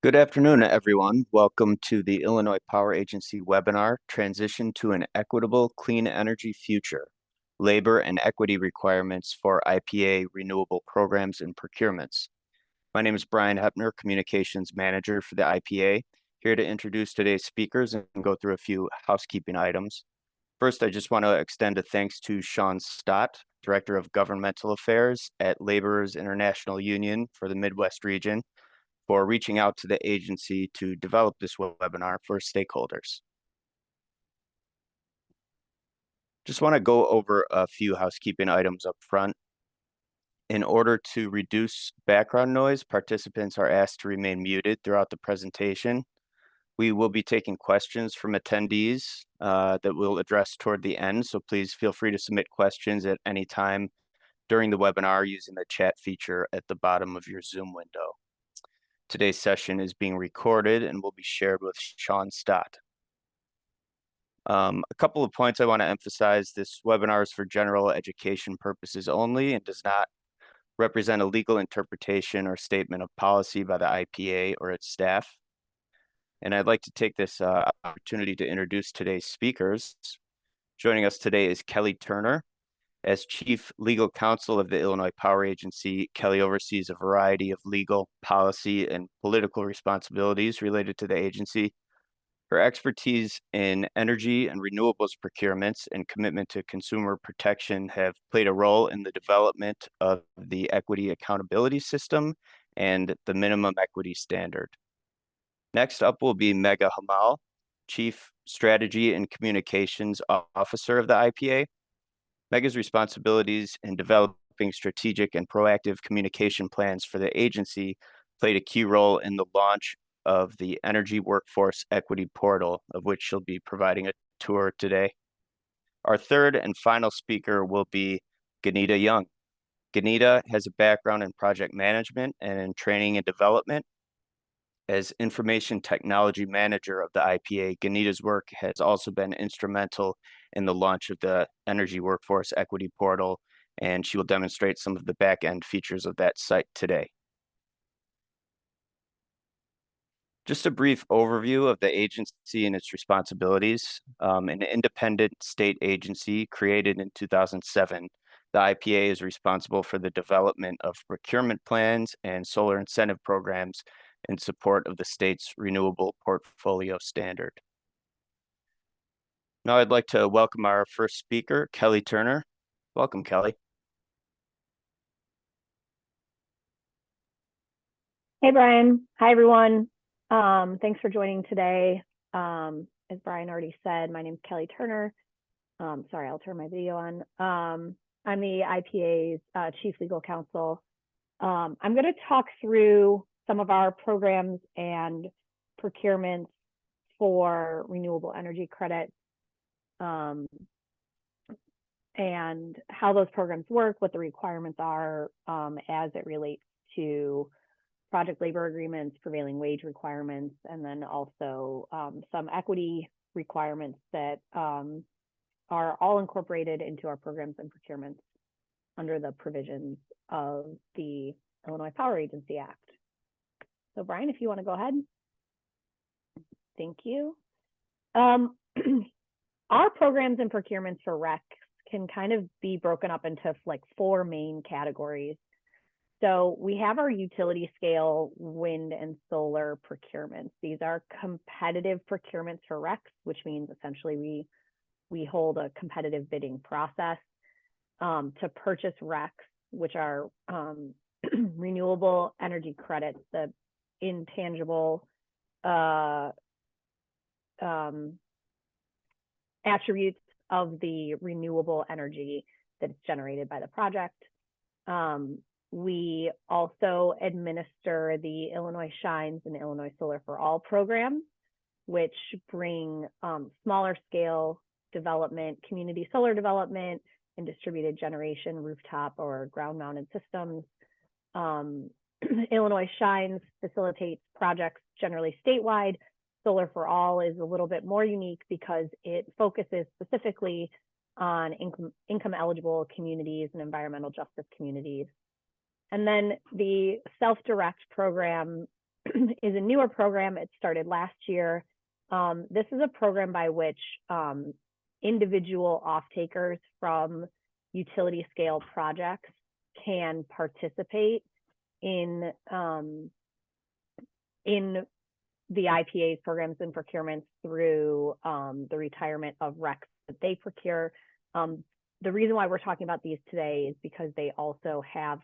Good afternoon, everyone. Welcome to the Illinois Power Agency webinar, Transition to an Equitable Clean Energy Future, Labor and Equity Requirements for IPA Renewable Programs and Procurements. My name is Brian Hepner, Communications Manager for the IPA, here to introduce today's speakers and go through a few housekeeping items. First, I just want to extend a thanks to Sean Stott, Director of Governmental Affairs at Laborers International Union for the Midwest region, for reaching out to the agency to develop this webinar for stakeholders. Just want to go over a few housekeeping items up front. In order to reduce background noise, participants are asked to remain muted throughout the presentation. We will be taking questions from attendees that we'll address toward the end, so please feel free to submit questions at any time during the webinar using the chat feature at the bottom of your Zoom window. Today's session is being recorded and will be shared with Sean Stott. A couple of points I want to emphasize. This webinar is for general education purposes only and does not represent a legal interpretation or statement of policy by the IPA or its staff. And I'd like to take this opportunity to introduce today's speakers. Joining us today is Kelly Turner. As Chief Legal Counsel of the Illinois Power Agency, Kelly oversees a variety of legal, policy, and political responsibilities related to the agency. Her expertise in energy and renewables procurements and commitment to consumer protection have played a role in the development of the equity accountability system and the minimum equity standard. Next up will be Megha Hamal, Chief Strategy and Communications Officer of the IPA. Megha's responsibilities in developing strategic and proactive communication plans for the agency played a key role in the launch of the Energy Workforce Equity Portal, of which she'll be providing a tour today. Our third and final speaker will be Ganita Young. Ganita has a background in project management and in training and development. As Information Technology Manager of the IPA, Ganita's work has also been instrumental in the launch of the Energy Workforce Equity Portal, and she will demonstrate some of the back-end features of that site today. Just a brief overview of the agency and its responsibilities. An independent state agency created in 2007, the IPA is responsible for the development of procurement plans and solar incentive programs in support of the state's renewable portfolio standard. Now I'd like to welcome our first speaker, Kelly Turner. Welcome, Kelly. Hey, Brian. Hi, everyone. Thanks for joining today. As Brian already said, my name is Kelly Turner. Sorry, I'll turn my video on. I'm the IPA's Chief Legal Counsel. I'm going to talk through some of our programs and procurements for renewable energy credits and how those programs work, what the requirements are as it relates to project labor agreements, prevailing wage requirements, and then also some equity requirements that are all incorporated into our programs and procurements under the provisions of the Illinois Power Agency Act. So Brian, if you want to go ahead. Thank you. Our programs and procurements for RECs can kind of be broken up into like four main categories. So we have our utility scale wind and solar procurements. These are competitive procurements for RECs, which means essentially we hold a competitive bidding process to purchase RECs, which are renewable energy credits, the intangible attributes of the renewable energy that's generated by the project. We also administer the Illinois Shines and Illinois Solar for All programs, which bring smaller scale development, community solar development, and distributed generation, rooftop or ground mounted systems. Illinois Shines facilitates projects generally statewide. Solar for All is a little bit more unique because it focuses specifically on income eligible communities and environmental justice communities. And then the self-direct program is a newer program. It started last year. This is a program by which individual off-takers from utility scale projects can participate in the IPA's programs and procurements through the retirement of RECs that they procure. The reason why we're talking about these today is because they also have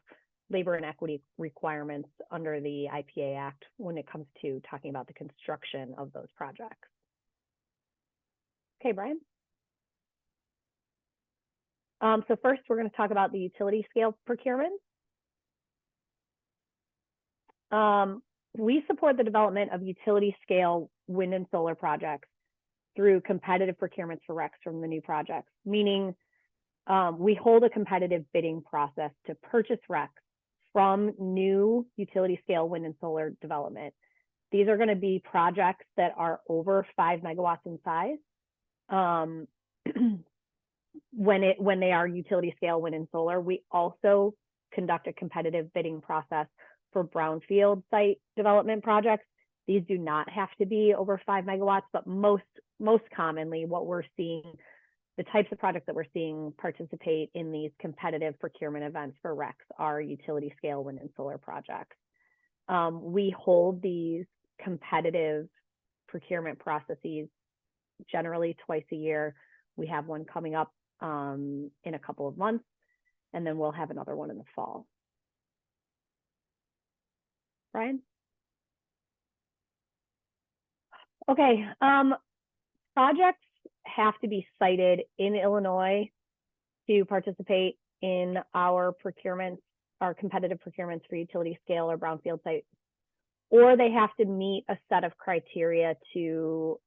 labor and equity requirements under the IPA Act when it comes to talking about the construction of those projects. Okay, Brian. So first, we're going to talk about the utility scale procurement. We support the development of utility scale wind and solar projects through competitive procurements for RECs from the new projects, meaning we hold a competitive bidding process to purchase RECs from new utility scale wind and solar development. These are going to be projects that are over 5 megawatts in size. When they are utility scale wind and solar, we also conduct a competitive bidding process for brownfield site development projects. These do not have to be over 5 megawatts, but most commonly what we're seeing, the types of projects that we're seeing participate in these competitive procurement events for RECs are utility scale wind and solar projects. We hold these competitive procurement processes generally twice a year. We have one coming up in a couple of months, and then we'll have another one in the fall. Brian? Okay, projects have to be sited in Illinois to participate in our procurements, our competitive procurements for utility scale or brownfield sites, or they have to meet a set of criteria to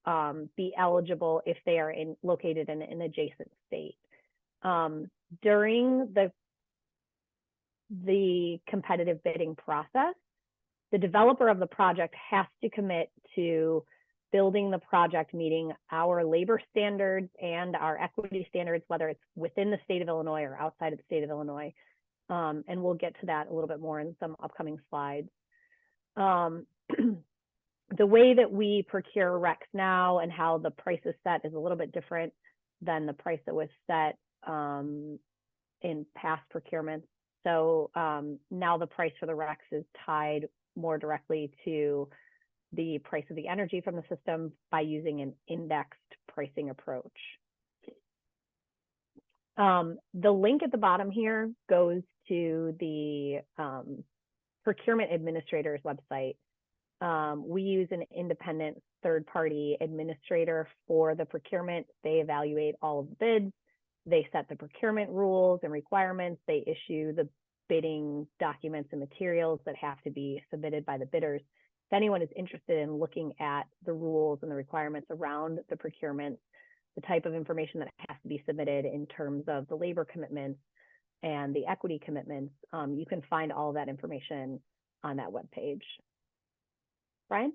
be eligible if they are located in an adjacent state. During the competitive bidding process, the developer of the project has to commit to building the project meeting our labor standards and our equity standards, whether it's within the state of Illinois or outside of the state of Illinois. And we'll get to that a little bit more in some upcoming slides. The way that we procure RECs now and how the price is set is a little bit different than the price that was set in past procurements. So now the price for the RECs is tied more directly to the price of the energy from the system by using an indexed pricing approach. The link at the bottom here goes to the procurement administrator's website. We use an independent third-party administrator for the procurement. They evaluate all of the bids. They set the procurement rules and requirements. They issue the bidding documents and materials that have to be submitted by the bidders. If anyone is interested in looking at the rules and the requirements around the procurement, the type of information that has to be submitted in terms of the labor commitments and the equity commitments, you can find all of that information on that webpage. Brian?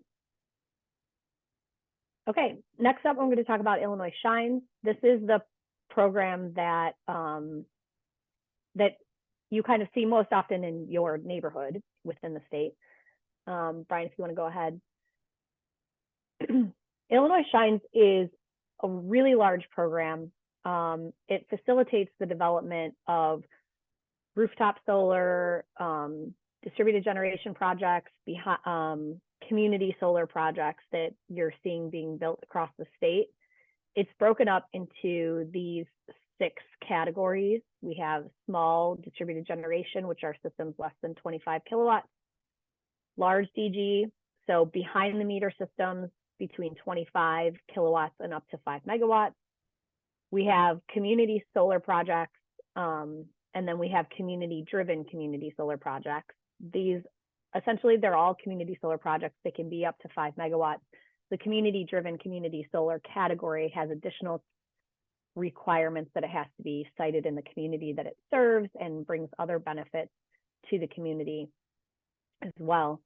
Okay, next up, I'm going to talk about Illinois Shines. This is the program that that you kind of see most often in your neighborhood within the state. Brian, if you want to go ahead. Illinois Shines is a really large program. It facilitates the development of rooftop solar, distributed generation projects, community solar projects that you're seeing being built across the state. It's broken up into these 6 categories. We have small distributed generation, which are systems less than 25 kilowatts, large DG, so behind the meter systems between 25 kilowatts and up to 5 megawatts. We have community solar projects, and then we have community-driven community solar projects. These, essentially, they're all community solar projects that can be up to 5 megawatts. The community-driven community solar category has additional requirements that it has to be sited in the community that it serves and brings other benefits to the community as well.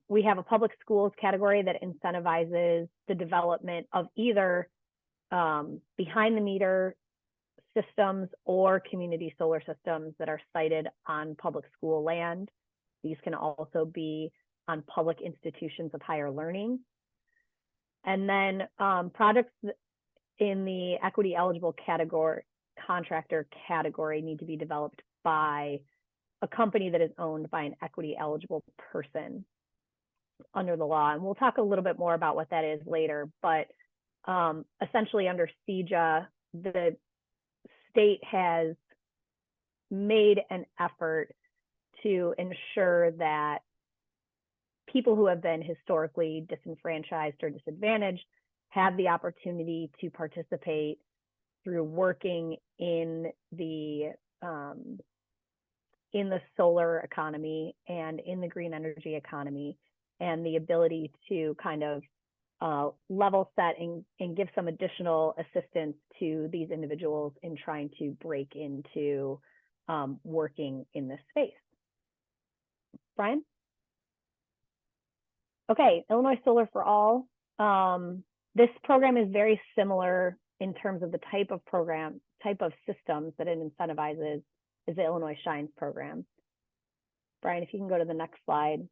We have a public schools category that incentivizes the development of either behind the meter systems or community solar systems that are sited on public school land. These can also be on public institutions of higher learning. And then projects in the equity eligible category, contractor category, need to be developed by a company that is owned by an equity eligible person under the law. And we'll talk a little bit more about what that is later, but essentially under CEJA, the state has made an effort to ensure that people who have been historically disenfranchised or disadvantaged have the opportunity to participate through working in the solar economy and in the green energy economy, and the ability to kind of level set and give some additional assistance to these individuals in trying to break into working in this space. Brian? Okay, Illinois Solar for All. This program is very similar in terms of the type of systems that it incentivizes is the Illinois Shines program. Brian, if you can go to the next slide.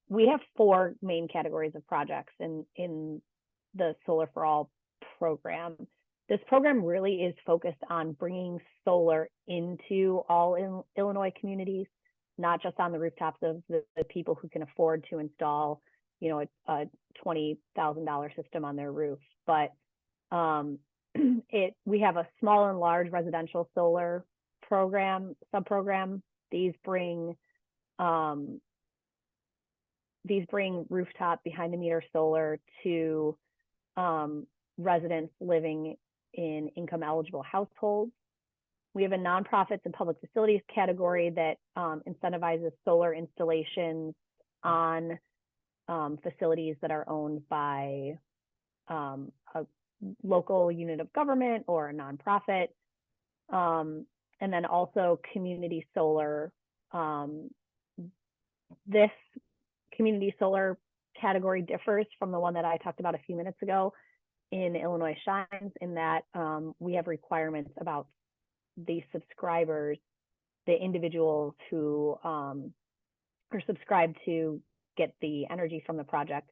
We have 4 main categories of projects in the Solar for All program. This program really is focused on bringing solar into all Illinois communities, not just on the rooftops of the people who can afford to install, you know, a $20,000 system on their roof. But we have a small and large residential solar subprogram. These bring rooftop behind the meter solar to residents living in income eligible households. We have a nonprofits and public facilities category that incentivizes solar installations on facilities that are owned by a local unit of government or a nonprofit. And then also community solar. This community solar category differs from the one that I talked about a few minutes ago in Illinois Shines, in that we have requirements about the subscribers, the individuals who are subscribed to get the energy from the project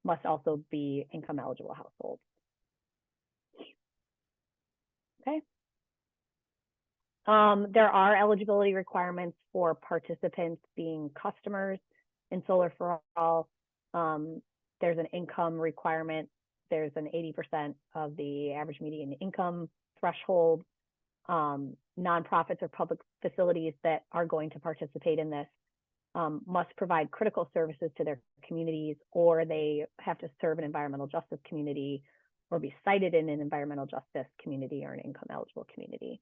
must also be income eligible households. Okay. There are eligibility requirements for participants being customers in Solar for All. There's an income requirement. There's an 80% of the average median income threshold. Nonprofits or public facilities that are going to participate in this must provide critical services to their communities, or they have to serve an environmental justice community or be cited in an environmental justice community or an income eligible community.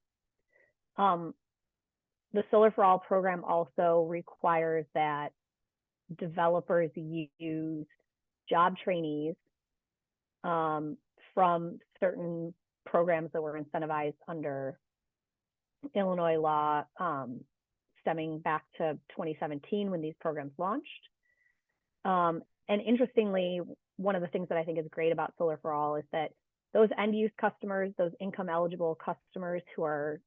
The Solar for All program also requires that developers use job trainees from certain programs that were incentivized under Illinois law, stemming back to 2017 when these programs launched. And interestingly, one of the things that I think is great about Solar for All is that those end use customers, those income eligible customers who are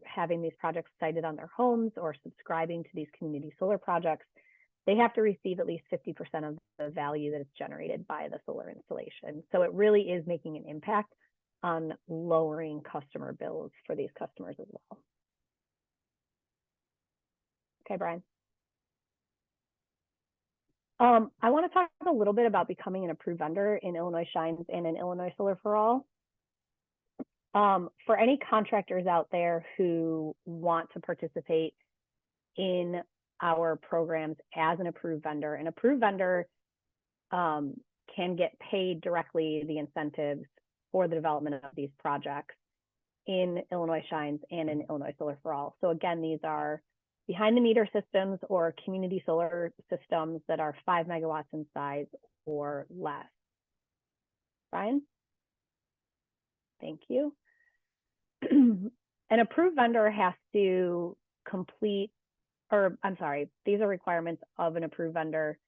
having these projects sited on their homes or subscribing to these community solar projects, they have to receive at least 50% of the value that is generated by the solar installation. So it really is making an impact on lowering customer bills for these customers as well. Okay, Brian. I want to talk a little bit about becoming an approved vendor in Illinois Shines and in Illinois Solar for All. For any contractors out there who want to participate in our programs as an approved vendor can get paid directly the incentives for the development of these projects in Illinois Shines and in Illinois Solar for All. So again, these are behind the meter systems or community solar systems that are 5 megawatts in size or less. Brian? Thank you. An approved vendor has to complete, or I'm sorry, these are requirements of an approved vendor.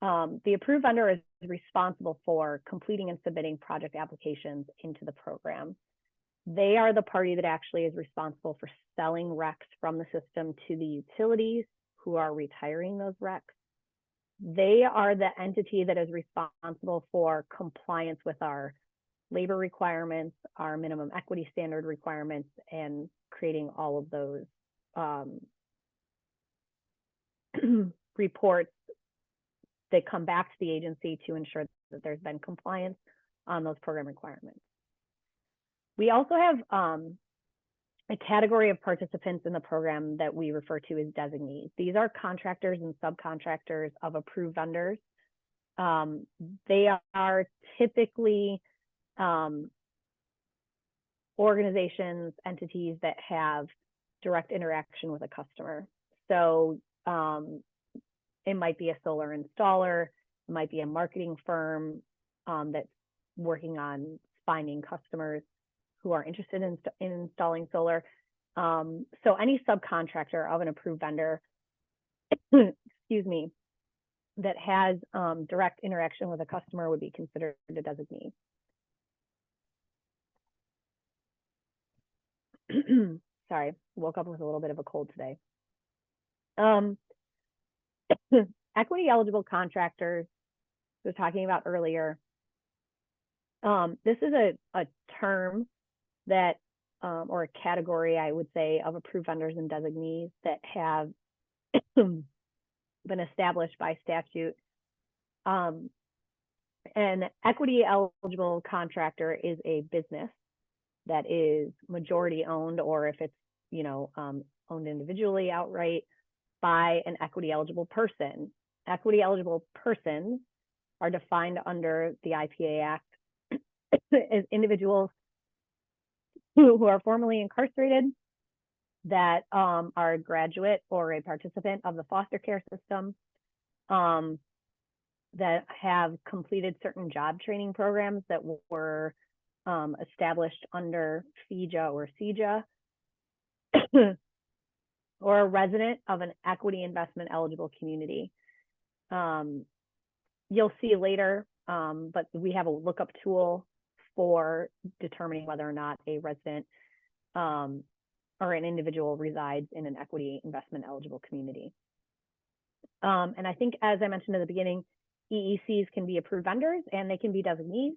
The approved vendor is responsible for completing and submitting project applications into the program. They are the party that actually is responsible for selling RECs from the system to the utilities who are retiring those RECs. They are the entity that is responsible for compliance with our labor requirements, our minimum equity standard requirements, and creating all of those reports that come back to the agency to ensure that there's been compliance on those program requirements. We also have a category of participants in the program that we refer to as designees. These are contractors and subcontractors of approved vendors. They are typically organizations, entities that have direct interaction with a customer. So it might be a solar installer, it might be a marketing firm that's working on finding customers who are interested in installing solar. So any subcontractor of an approved vendor, excuse me, that has direct interaction with a customer would be considered a designee. Sorry, woke up with a little bit of a cold today. Equity eligible contractors, we were talking about earlier. This is a term that, or a category, I would say, of approved vendors and designees that have been established by statute. An equity eligible contractor is a business that is majority owned, or if it's, you know, owned individually outright by an equity eligible person. Equity eligible persons are defined under the IPA Act as individuals who are formerly incarcerated, that are a graduate or a participant of the foster care system, that have completed certain job training programs that were established under FEJA or CEJA, or a resident of an equity investment eligible community. You'll see later, but we have a lookup tool for determining whether or not a resident or an individual resides in an equity investment eligible community. And I think, as I mentioned at the beginning, EECs can be approved vendors and they can be designees.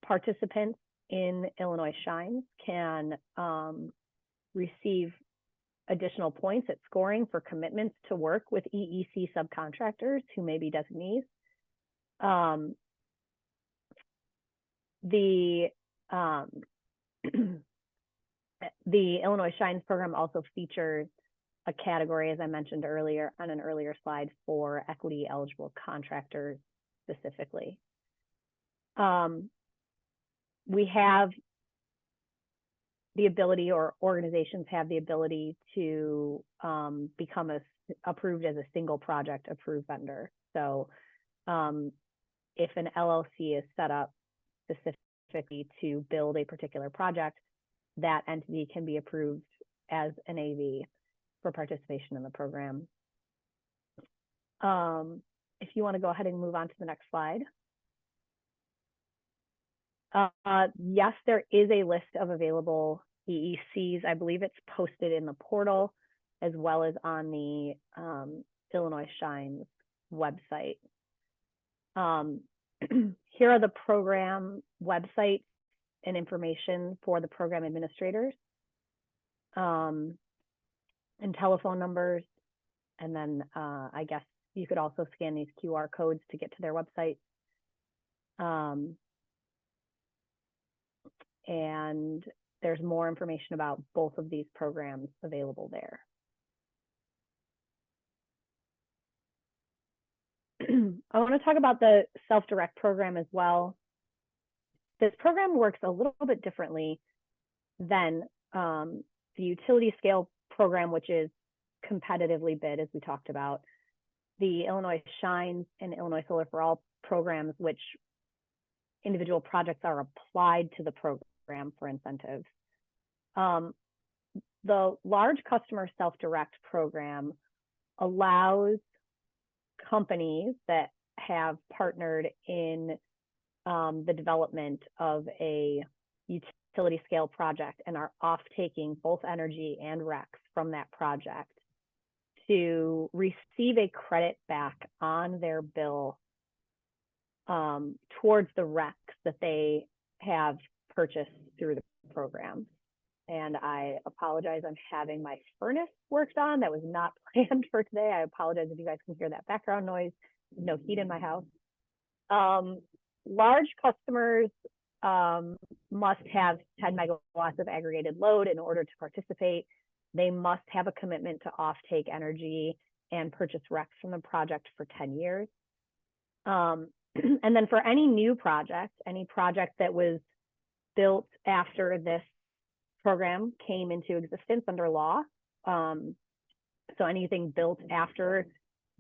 Participants in Illinois Shines can receive additional points at scoring for commitments to work with EEC subcontractors who may be designees. The Illinois Shines program also features a category, as I mentioned earlier on an earlier slide, for equity eligible contractors specifically. We have the ability, or organizations have the ability to become approved as a single project approved vendor. So if an LLC is set up specifically to build a particular project, that entity can be approved as an AV for participation in the program. If you want to go ahead and move on to the next slide. Yes, there is a list of available EECs. I believe it's posted in the portal as well as on the Illinois Shines website. Here are the program websites and information for the program administrators, and telephone numbers. And then I guess you could also scan these QR codes to get to their website. And there's more information about both of these programs available there. I want to talk about the self-direct program as well. This program works a little bit differently than the utility scale program, which is competitively bid, as we talked about. The Illinois Shines and Illinois Solar for All programs, which individual projects are applied to the program for incentives. The large customer self-direct program allows companies that have partnered in the development of a utility scale project and are off-taking both energy and RECs from that project to receive a credit back on their bill towards the RECs that they have purchased through the program. And I apologize, I'm having my furnace worked on. That was not planned for today. I apologize if you guys can hear that background noise. No heat in my house. Large customers must have 10 megawatts of aggregated load in order to participate. They must have a commitment to offtake energy and purchase RECs from the project for 10 years. And then for any new project, any project that was built after this program came into existence under law, so anything built after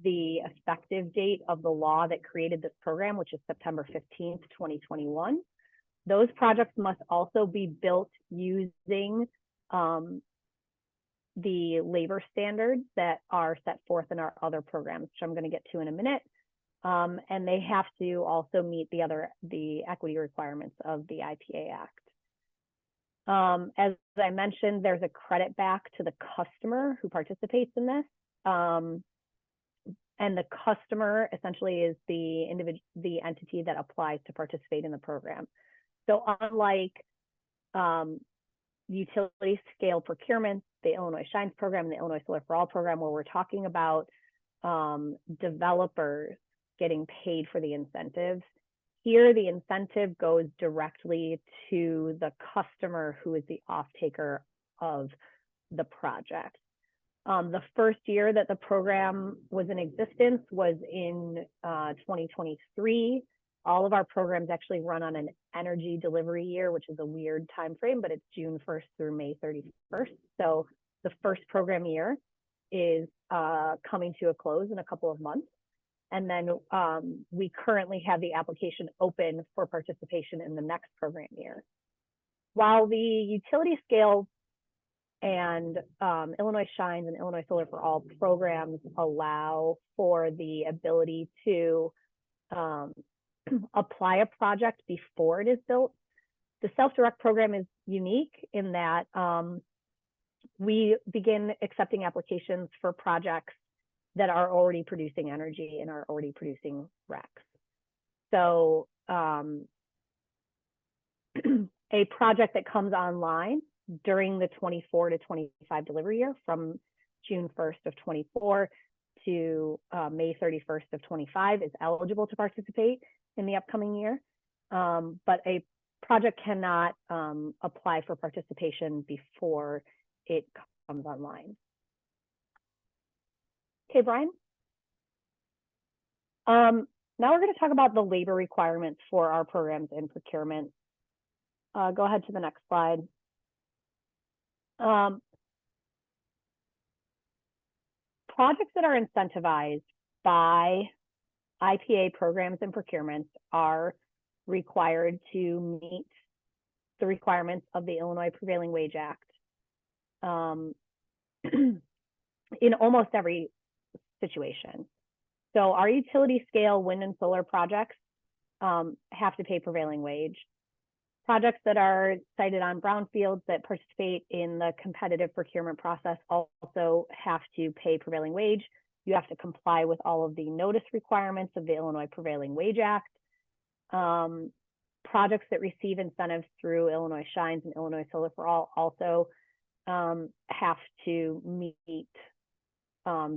the effective date of the law that created this program, which is September 15th, 2021, those projects must also be built using the labor standards that are set forth in our other programs, which I'm going to get to in a minute. And they have to also meet the equity requirements of the IPA Act. As I mentioned, there's a credit back to the customer who participates in this. And the customer essentially is the entity that applies to participate in the program. So unlike utility scale procurements, the Illinois Shines program, and the Illinois Solar for All program, where we're talking about developers getting paid for the incentives, here the incentive goes directly to the customer who is the off-taker of the project. The first year that the program was in existence was in 2023. All of our programs actually run on an energy delivery year, which is a weird time frame, but it's June 1st through May 31st. So the first program year is coming to a close in a couple of months. And then we currently have the application open for participation in the next program year. While the utility scale and Illinois Shines and Illinois Solar for All programs allow for the ability to apply a project before it is built, the self-direct program is unique in that we begin accepting applications for projects that are already producing energy and are already producing RECs. So a project that comes online during the 24 to 25 delivery year from June 1st of 24 to May 31st of 25 is eligible to participate in the upcoming year. But a project cannot apply for participation before it comes online. Okay, Brian. Now we're going to talk about the labor requirements for our programs in procurement. Go ahead to the next slide. Projects that are incentivized by IPA programs and procurements are required to meet the requirements of the Illinois Prevailing Wage Act in almost every situation. So our utility scale wind and solar projects have to pay prevailing wage. Projects that are cited on brownfields that participate in the competitive procurement process also have to pay prevailing wage. You have to comply with all of the notice requirements of the Illinois Prevailing Wage Act. Projects that receive incentives through Illinois Shines and Illinois Solar for All also have to meet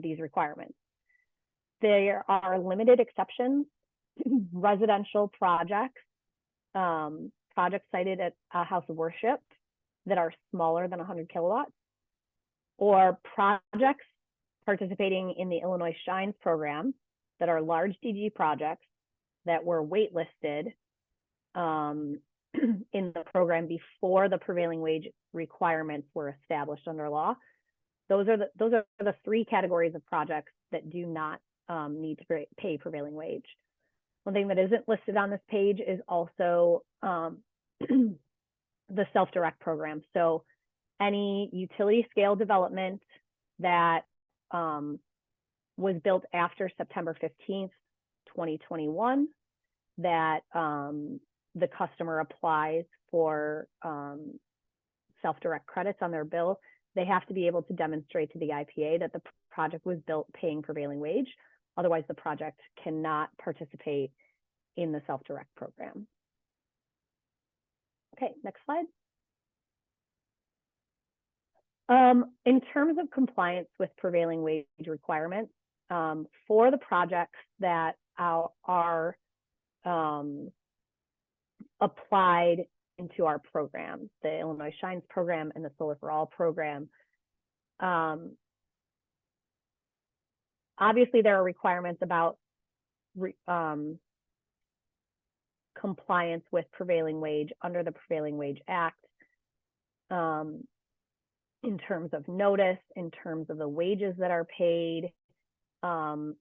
these requirements. There are limited exceptions. Residential projects, projects cited at a house of worship that are smaller than 100 kilowatts, or projects participating in the Illinois Shines program that are large DG projects that were waitlisted in the program before the prevailing wage requirements were established under law. Those are the three categories of projects that do not need to pay prevailing wage. One thing that isn't listed on this page is also the self-direct program. So any utility scale development that was built after September 15th, 2021, that the customer applies for self-direct credits on their bill, they have to be able to demonstrate to the IPA that the project was built paying prevailing wage. Otherwise, the project cannot participate in the self-direct program. Okay, next slide. In terms of compliance with prevailing wage requirements, for the projects that are applied into our programs, the Illinois Shines program and the Solar for All program, obviously there are requirements about compliance with prevailing wage under the Prevailing Wage Act, in terms of notice, in terms of the wages that are paid. And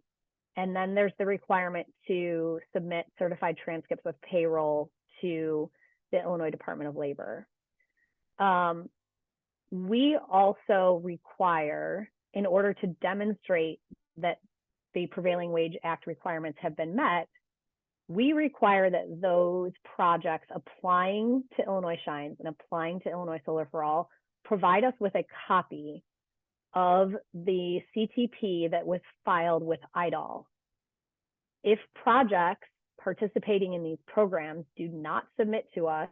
then there's the requirement to submit certified transcripts of payroll to the Illinois Department of Labor. We also require, in order to demonstrate that the Prevailing Wage Act requirements have been met, we require that those projects applying to Illinois Shines and applying to Illinois Solar for All provide us with a copy of the CTP that was filed with IDOL. If projects participating in these programs do not submit to us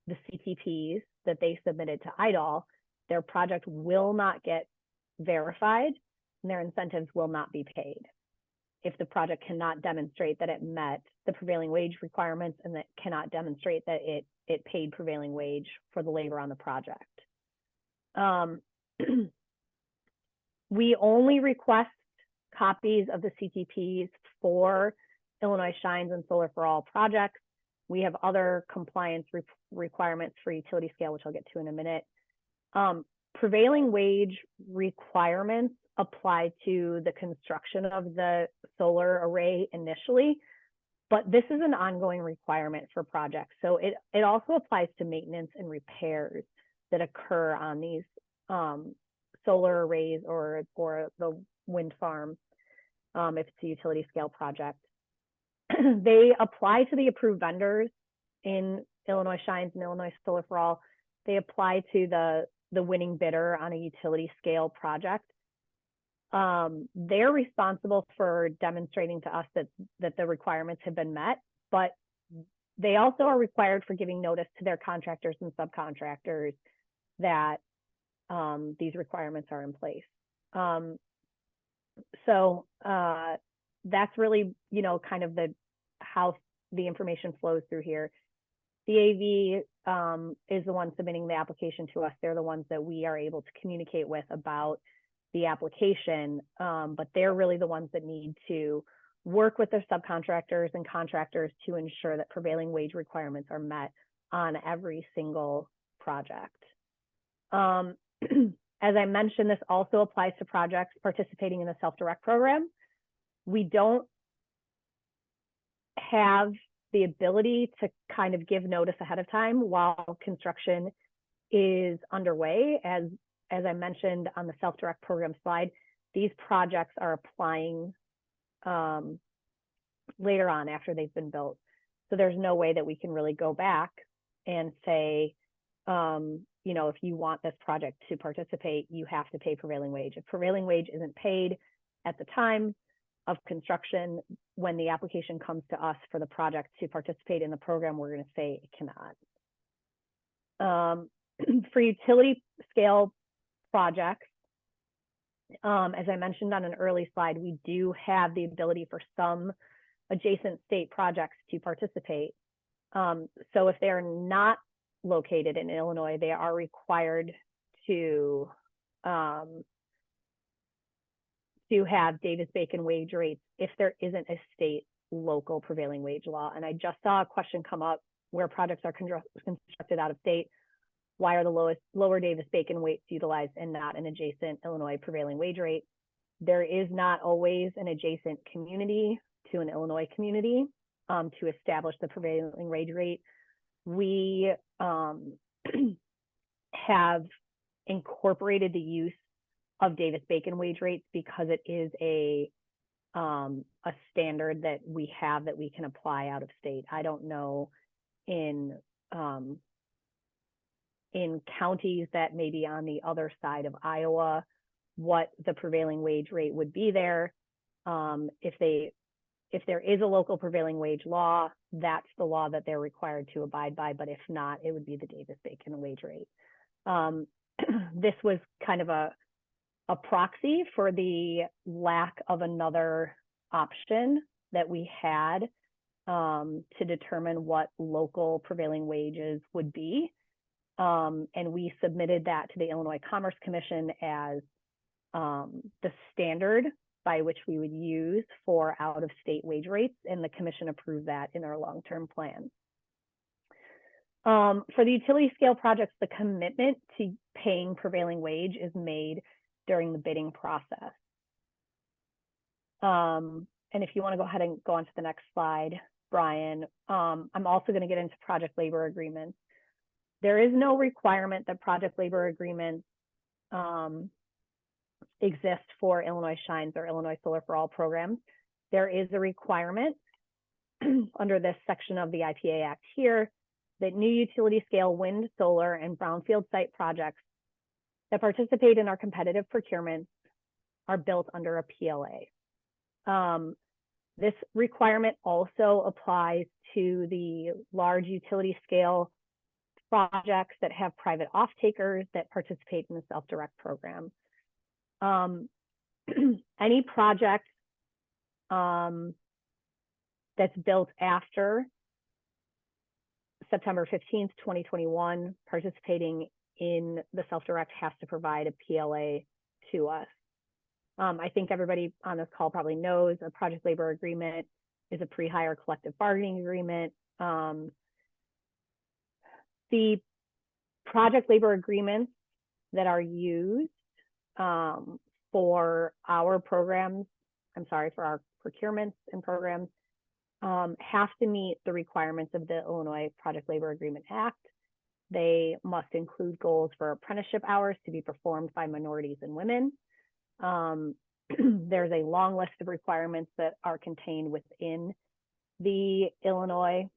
the CTPs that they submitted to IDOL, their project will not get verified and their incentives will not be paid. If the project cannot demonstrate that it met the prevailing wage requirements and that cannot demonstrate that it paid prevailing wage for the labor on the project. We only request copies of the CTPs for Illinois Shines and Solar for All projects. We have other compliance requirements for utility scale, which I'll get to in a minute. Prevailing wage requirements apply to the construction of the solar array initially, but this is an ongoing requirement for projects. So it also applies to maintenance and repairs that occur on these solar arrays or the wind farm, if it's a utility scale project. They apply to the approved vendors in Illinois Shines and Illinois Solar for All. They apply to the winning bidder on a utility scale project. They're responsible for demonstrating to us that the requirements have been met, but they also are required for giving notice to their contractors and subcontractors that these requirements are in place. So that's really, kind of how the information flows through here. The AV is the one submitting the application to us. They're the ones that we are able to communicate with about the application, but they're really the ones that need to work with their subcontractors and contractors to ensure that prevailing wage requirements are met on every single project. As I mentioned, this also applies to projects participating in the self-direct program. We don't have the ability to kind of give notice ahead of time while construction is underway. As I mentioned on the self-direct program slide, these projects are applying later on after they've been built. So there's no way that we can really go back and say, if you want this project to participate, you have to pay prevailing wage. If prevailing wage isn't paid at the time of construction, when the application comes to us for the project to participate in the program, we're going to say it cannot. For utility scale projects, as I mentioned on an early slide, we do have the ability for some adjacent state projects to participate. So if they're not located in Illinois, they are required to have Davis-Bacon wage rates if there isn't a state local prevailing wage law. And I just saw a question come up where projects are constructed out of state. Why are the lower Davis-Bacon weights utilized and not an adjacent Illinois prevailing wage rate? There is not always an adjacent community to an Illinois community to establish the prevailing wage rate. We have incorporated the use of Davis-Bacon wage rates because it is a standard that we have that we can apply out of state. I don't know in counties that may be on the other side of Iowa what the prevailing wage rate would be there. If there is a local prevailing wage law, that's the law that they're required to abide by. But if not, it would be the Davis-Bacon wage rate. This was kind of a proxy for the lack of another option that we had to determine what local prevailing wages would be. And we submitted that to the Illinois Commerce Commission as the standard by which we would use for out-of-state wage rates, and the commission approved that in our long-term plan. For the utility scale projects, the commitment to paying prevailing wage is made during the bidding process. And if you want to go ahead and go on to the next slide, Brian, I'm also going to get into project labor agreements. There is no requirement that project labor agreements exist for Illinois Shines or Illinois Solar for All programs. There is a requirement under this section of the IPA Act here that new utility scale wind, solar, and brownfield site projects that participate in our competitive procurements are built under a PLA. This requirement also applies to the large utility scale projects that have private off-takers that participate in the self-direct program. Any project that's built after September 15th, 2021, participating in the self-direct has to provide a PLA to us. I think everybody on this call probably knows a project labor agreement is a pre-hire collective bargaining agreement. The project labor agreements that are used for our programs, for our procurements and programs, have to meet the requirements of the Illinois Project Labor Agreement Act. They must include goals for apprenticeship hours to be performed by minorities and women. There's a long list of requirements that are contained within the Illinois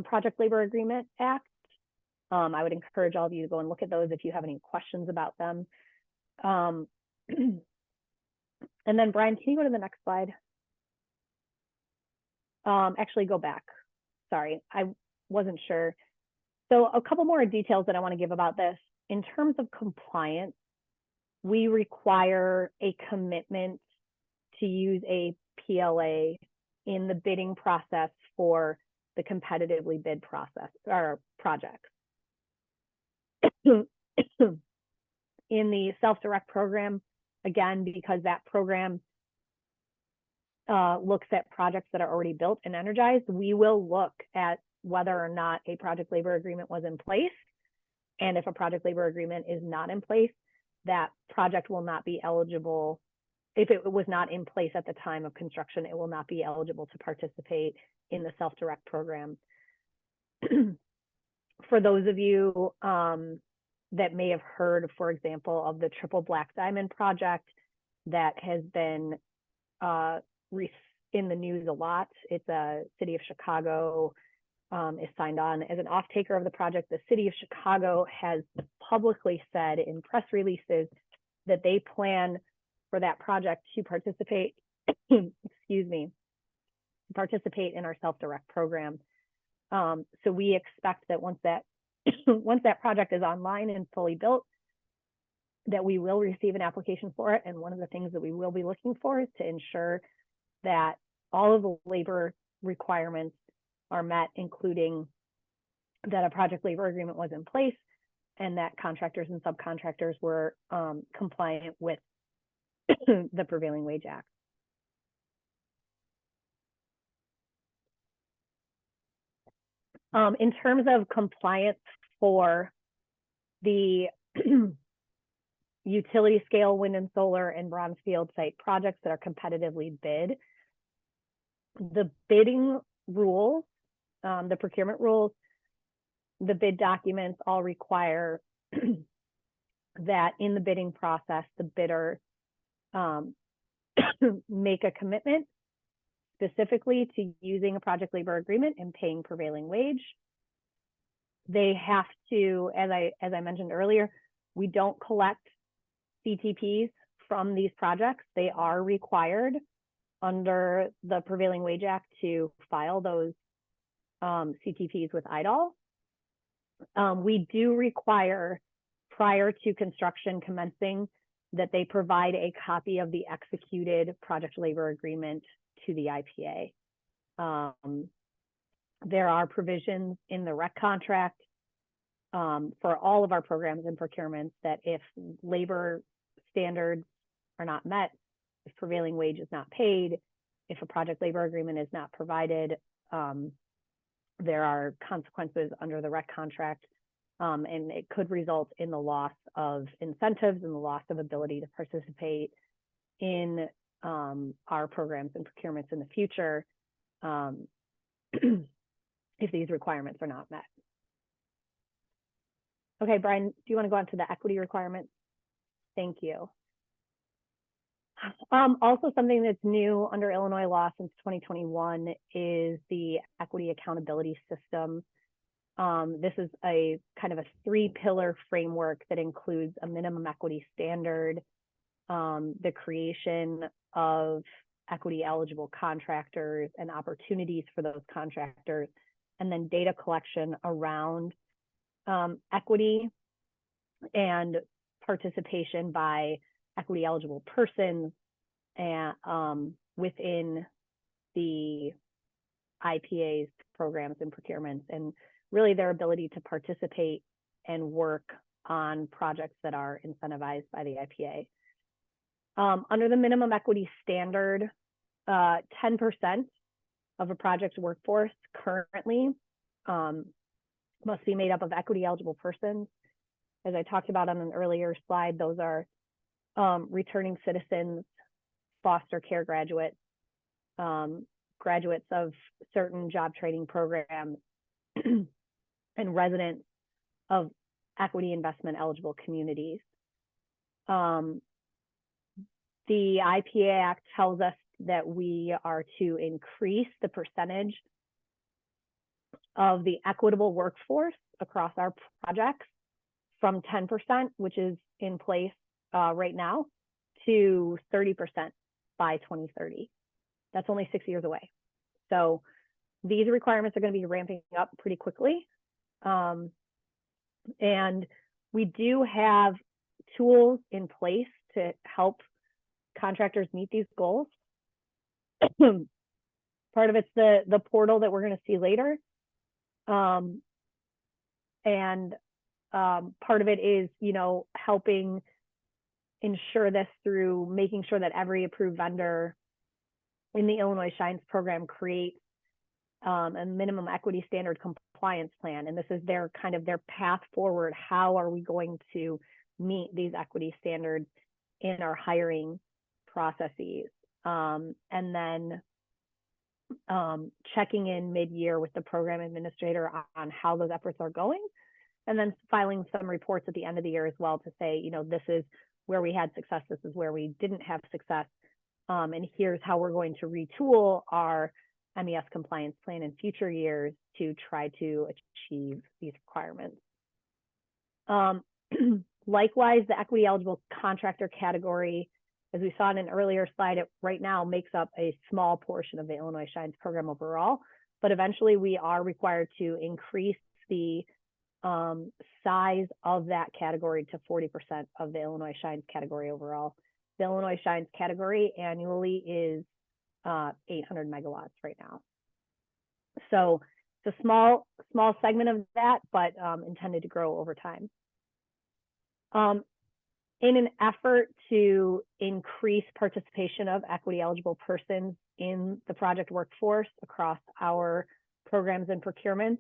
Project Labor Agreement Act. I would encourage all of you to go and look at those if you have any questions about them. And then Brian, can you go to the next slide? Actually go back. Sorry, I wasn't sure. So a couple more details that I want to give about this. In terms of compliance, we require a commitment to use a PLA in the bidding process for the competitively bid process or projects. In the self-direct program, again, because that program looks at projects that are already built and energized, we will look at whether or not a project labor agreement was in place. And if a project labor agreement is not in place, that project will not be eligible. If it was not in place at the time of construction, it will not be eligible to participate in the self-direct program. For those of you that may have heard, for example, of the Triple Black Diamond project that has been in the news a lot. It's a city of Chicago is signed on as an off-taker of the project. The city of Chicago has publicly said in press releases that they plan for that project to participate, excuse me, participate in our self-direct program. So we expect that once that project is online and fully built, that we will receive an application for it. And one of the things that we will be looking for is to ensure that all of the labor requirements are met, including that a project labor agreement was in place and that contractors and subcontractors were compliant with the Prevailing Wage Act. In terms of compliance for the utility scale wind and solar and brownfield site projects that are competitively bid, the bidding rules, the procurement rules, the bid documents all require that in the bidding process, the bidder make a commitment specifically to using a project labor agreement and paying prevailing wage. They have to, as I mentioned earlier, we don't collect CTPs from these projects. They are required under the Prevailing Wage Act to file those CTPs with IDOL. We do require, prior to construction commencing, that they provide a copy of the executed project labor agreement to the IPA. There are provisions in the REC contract for all of our programs and procurements that if labor standards are not met, if prevailing wage is not paid, if a project labor agreement is not provided, there are consequences under the REC contract, and it could result in the loss of incentives and the loss of ability to participate in our programs and procurements in the future if these requirements are not met. Okay, Brian, do you want to go on to the equity requirements? Thank you. Also, something that's new under Illinois law since 2021 is the equity accountability system. This is a kind of a 3-pillar framework that includes a minimum equity standard, the creation of equity eligible contractors and opportunities for those contractors, and then data collection around equity and participation by equity eligible persons and within the IPA's programs and procurements, and really their ability to participate and work on projects that are incentivized by the IPA. Under the minimum equity standard, 10% of a project's workforce currently must be made up of equity eligible persons. As I talked about on an earlier slide, those are returning citizens, foster care graduates, graduates of certain job training programs, and residents of equity investment eligible communities. The IPA Act tells us that we are to increase the percentage of the equitable workforce across our projects from 10%, which is in place right now, to 30% by 2030. That's only 6 years away. So these requirements are going to be ramping up pretty quickly. And we do have tools in place to help contractors meet these goals. Part of it's the portal that we're going to see later. And part of it is, helping ensure this through making sure that every approved vendor in the Illinois Shines program creates a minimum equity standard compliance plan. And this is their path forward. How are we going to meet these equity standards in our hiring processes? And then checking in mid-year with the program administrator on how those efforts are going, and then filing some reports at the end of the year as well to say, this is where we had success, this is where we didn't have success, and here's how we're going to retool our MES compliance plan in future years to try to achieve these requirements. Likewise, the equity eligible contractor category, as we saw in an earlier slide, it right now makes up a small portion of the Illinois Shines program overall, but eventually we are required to increase the size of that category to 40% of the Illinois Shines category overall. The Illinois Shines category annually is 800 megawatts right now. So it's a small segment of that, but intended to grow over time. In an effort to increase participation of equity eligible persons in the project workforce across our programs and procurements,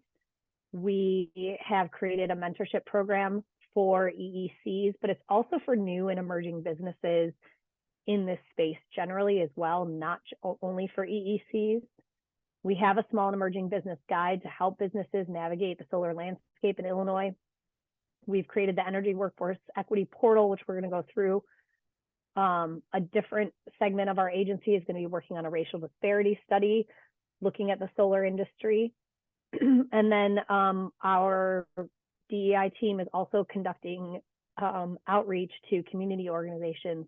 we have created a mentorship program for EECs, but it's also for new and emerging businesses in this space generally as well, not only for EECs. We have a small and emerging business guide to help businesses navigate the solar landscape in Illinois. We've created the Energy Workforce Equity Portal, which we're going to go through. A different segment of our agency is going to be working on a racial disparity study, looking at the solar industry. And then our DEI team is also conducting outreach to community organizations,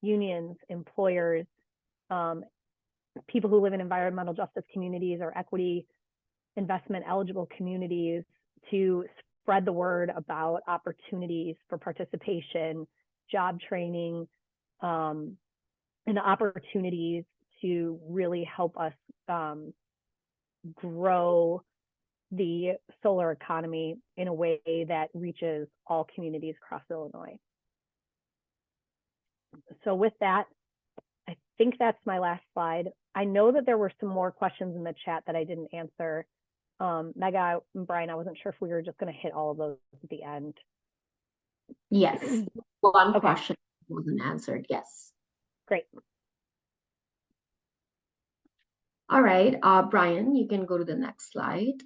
unions, employers, people who live in environmental justice communities or equity investment eligible communities, to spread the word about opportunities for participation, job training, and opportunities to really help us grow the solar economy in a way that reaches all communities across Illinois. So with that, I think that's my last slide. I know that there were some more questions in the chat that I didn't answer. Mega and Brian, I wasn't sure if we were just going to hit all of those at the end. Yes, one question wasn't answered, yes. Great. All right, Brian, you can go to the next slide.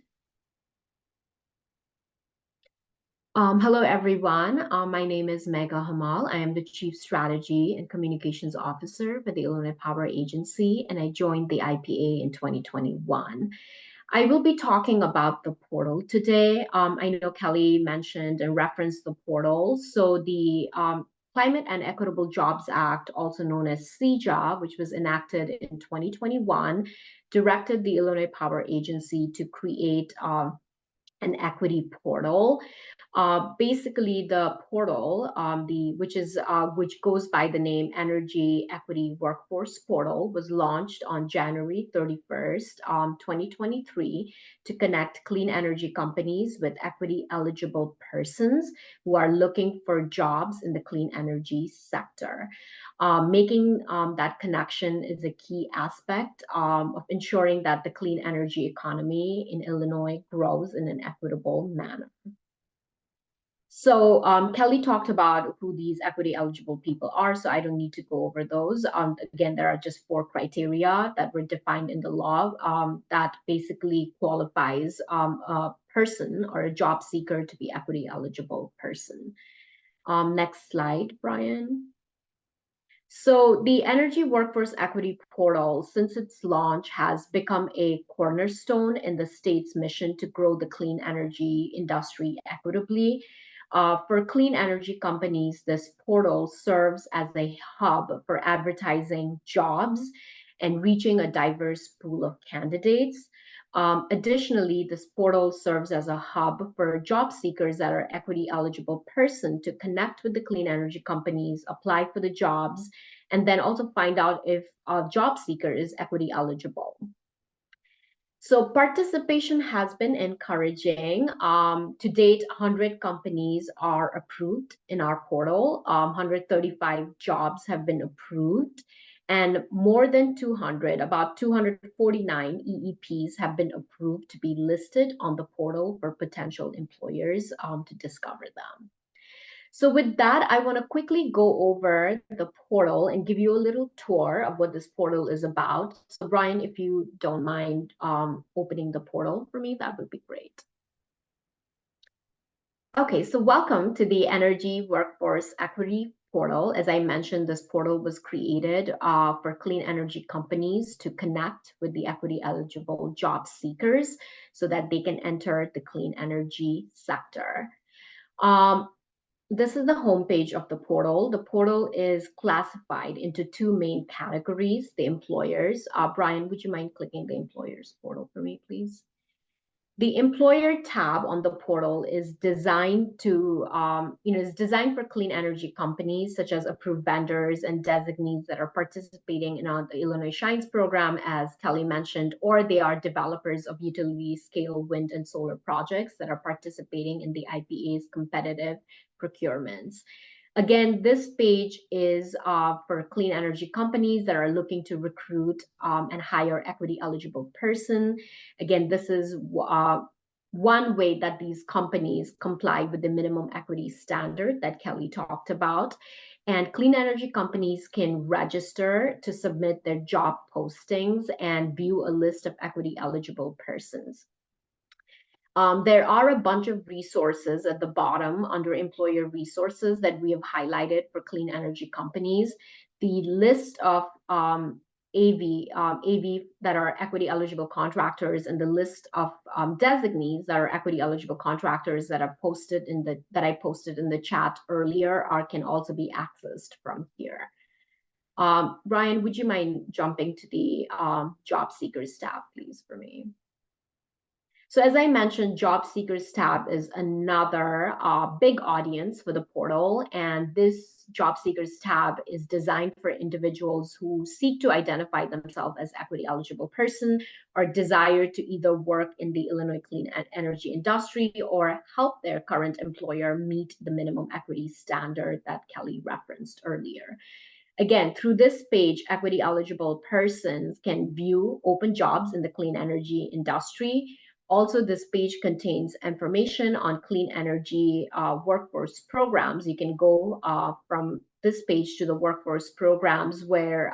Hello, everyone. My name is Megha Hamal. I am the Chief Strategy and Communications Officer for the Illinois Power Agency, and I joined the IPA in 2021. I will be talking about the portal today. I know Kelly mentioned and referenced the portal. So the Climate and Equitable Jobs Act, also known as CJOB, which was enacted in 2021, directed the Illinois Power Agency to create an equity portal. Basically, the portal, which goes by the name Energy Equity Workforce Portal, was launched on January 31st, 2023, to connect clean energy companies with equity eligible persons who are looking for jobs in the clean energy sector. Making that connection is a key aspect of ensuring that the clean energy economy in Illinois grows in an equitable manner. So Kelly talked about who these equity eligible people are, so I don't need to go over those. Again, there are just 4 criteria that were defined in the law that basically qualifies a person or a job seeker to be equity eligible person. Next slide, Brian. So the Energy Workforce Equity Portal, since its launch, has become a cornerstone in the state's mission to grow the clean energy industry equitably. For clean energy companies, this portal serves as a hub for advertising jobs and reaching a diverse pool of candidates. Additionally, this portal serves as a hub for job seekers that are equity eligible person to connect with the clean energy companies, apply for the jobs, and then also find out if a job seeker is equity eligible. So participation has been encouraging. To date, 100 companies are approved in our portal. 135 jobs have been approved, and more than 200, about 249 EEPs have been approved to be listed on the portal for potential employers to discover them. So with that, I want to quickly go over the portal and give you a little tour of what this portal is about. So Brian, if you don't mind opening the portal for me, that would be great. Okay, so welcome to the Energy Workforce Equity Portal. As I mentioned, this portal was created for clean energy companies to connect with the equity eligible job seekers so that they can enter the clean energy sector. This is the homepage of the portal. The portal is classified into 2 main categories: the employers. Brian, would you mind clicking the employers portal for me, please? The employer tab on the portal is designed to, is designed for clean energy companies such as approved vendors and designees that are participating in the Illinois Shines program, as Kelly mentioned, or they are developers of utility scale wind and solar projects that are participating in the IPA's competitive procurements. Again, this page is for clean energy companies that are looking to recruit and hire equity eligible person. Again, this is one way that these companies comply with the minimum equity standard that Kelly talked about. And clean energy companies can register to submit their job postings and view a list of equity eligible persons. There are a bunch of resources at the bottom under employer resources that we have highlighted for clean energy companies. The list of AV that are equity eligible contractors, and the list of designees that are equity eligible contractors that are posted in that I posted in the chat earlier can also be accessed from here. Brian, would you mind jumping to the job seekers tab, please, for me? So as I mentioned, job seekers tab is another big audience for the portal. And this job seekers tab is designed for individuals who seek to identify themselves as equity eligible person or desire to either work in the Illinois clean energy industry or help their current employer meet the minimum equity standard that Kelly referenced earlier. Again, through this page, equity eligible persons can view open jobs in the clean energy industry. Also, this page contains information on clean energy workforce programs. You can go from this page to the workforce programs where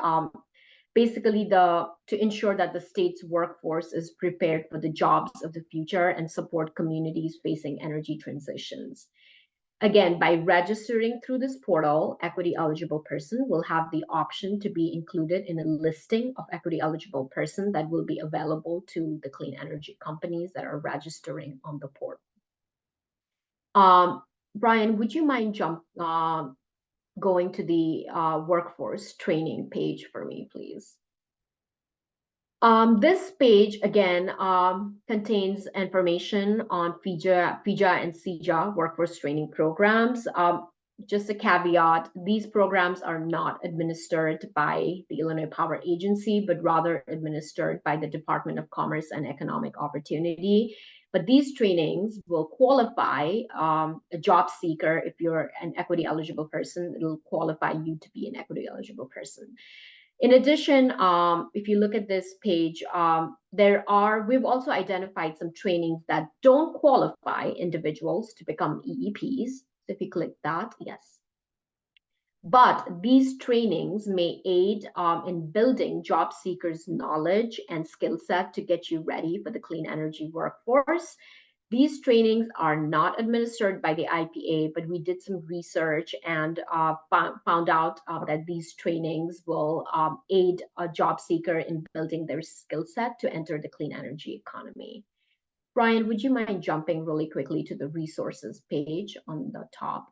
basically to ensure that the state's workforce is prepared for the jobs of the future and support communities facing energy transitions. Again, by registering through this portal, equity eligible person will have the option to be included in a listing of equity eligible person that will be available to the clean energy companies that are registering on the portal. Brian, would you mind going to the workforce training page for me, please? This page, again, contains information on FIJA and CJA workforce training programs. Just a caveat, these programs are not administered by the Illinois Power Agency, but rather administered by the Department of Commerce and Economic Opportunity. But these trainings will qualify a job seeker. If you're an equity eligible person, it'll qualify you to be an equity eligible person. In addition, if you look at this page, we've also identified some trainings that don't qualify individuals to become EEPs. So if you click that, yes. But these trainings may aid in building job seekers' knowledge and skill set to get you ready for the clean energy workforce. These trainings are not administered by the IPA, but we did some research and found out that these trainings will aid a job seeker in building their skill set to enter the clean energy economy. Brian, would you mind jumping really quickly to the resources page on the top?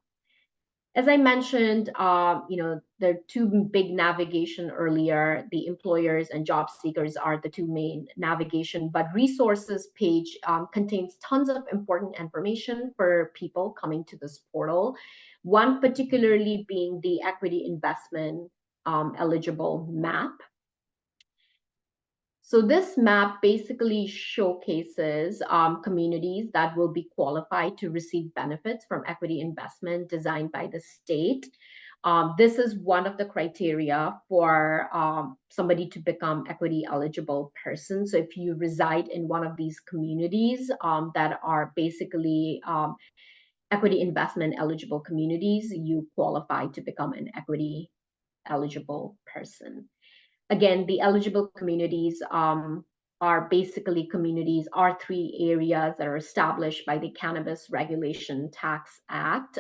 As I mentioned, there are two big navigation earlier. The employers and job seekers are the two main navigation, but resources page contains tons of important information for people coming to this portal. One particularly being the equity investment eligible map. So this map basically showcases communities that will be qualified to receive benefits from equity investment designed by the state. This is one of the criteria for somebody to become equity eligible person. So if you reside in one of these communities that are basically equity investment eligible communities, you qualify to become an equity eligible person. Again, the eligible communities are basically communities, are three areas that are established by the Cannabis Regulation Tax Act,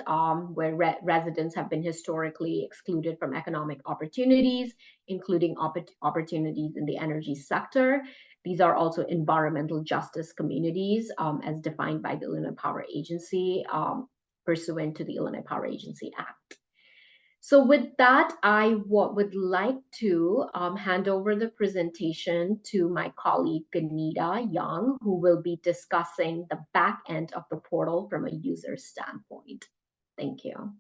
where residents have been historically excluded from economic opportunities, including opportunities in the energy sector. These are also environmental justice communities as defined by the Illinois Power Agency, pursuant to the Illinois Power Agency Act. So with that, I would like to hand over the presentation to my colleague, Ganita Young, who will be discussing the back end of the portal from a user standpoint. Thank you.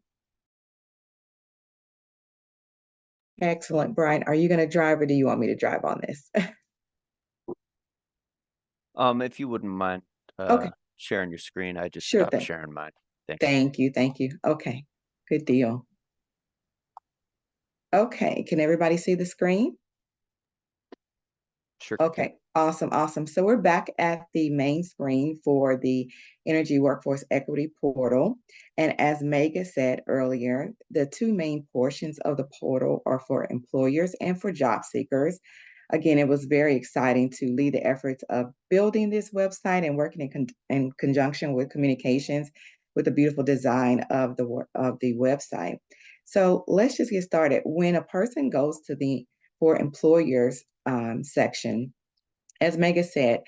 Excellent, Brian. Are you going to drive or do you want me to drive on this? If you wouldn't mind Okay. sharing your screen, I just Sure stopped thing. sharing mine. Thanks. Thank you. Thank you. Okay. Good deal. Okay. Can everybody see the screen? Sure. Okay. Awesome. Awesome. So we're back at the main screen for the Energy Workforce Equity Portal. And as Megan said earlier, the two main portions of the portal are for employers and for job seekers. Again, it was very exciting to lead the efforts of building this website and working in conjunction with communications with the beautiful design of the website. So let's just get started. When a person goes to the for employers section. As Mega said,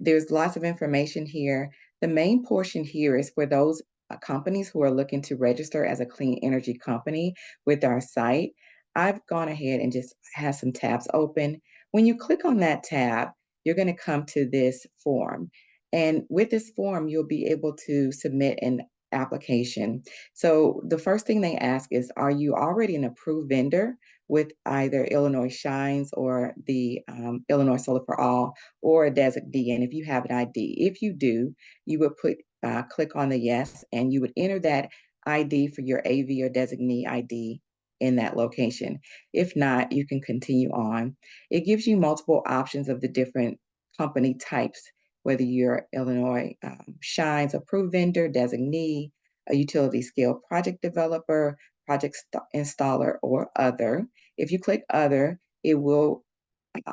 there's lots of information here. The main portion here is for those companies who are looking to register as a clean energy company with our site. I've gone ahead and just have some tabs open. When you click on that tab, you're going to come to this form. And with this form, you'll be able to submit an application. So the first thing they ask is, are you already an approved vendor with either Illinois Shines or the Illinois Solar for All, or a designee? And if you have an ID, if you do, you would click on the yes, and you would enter that ID for your AV or designee ID in that location. If not, you can continue on. It gives you multiple options of the different company types, whether you're Illinois Shines approved vendor, designee, a utility scale project developer, project installer, or other. If you click other, it will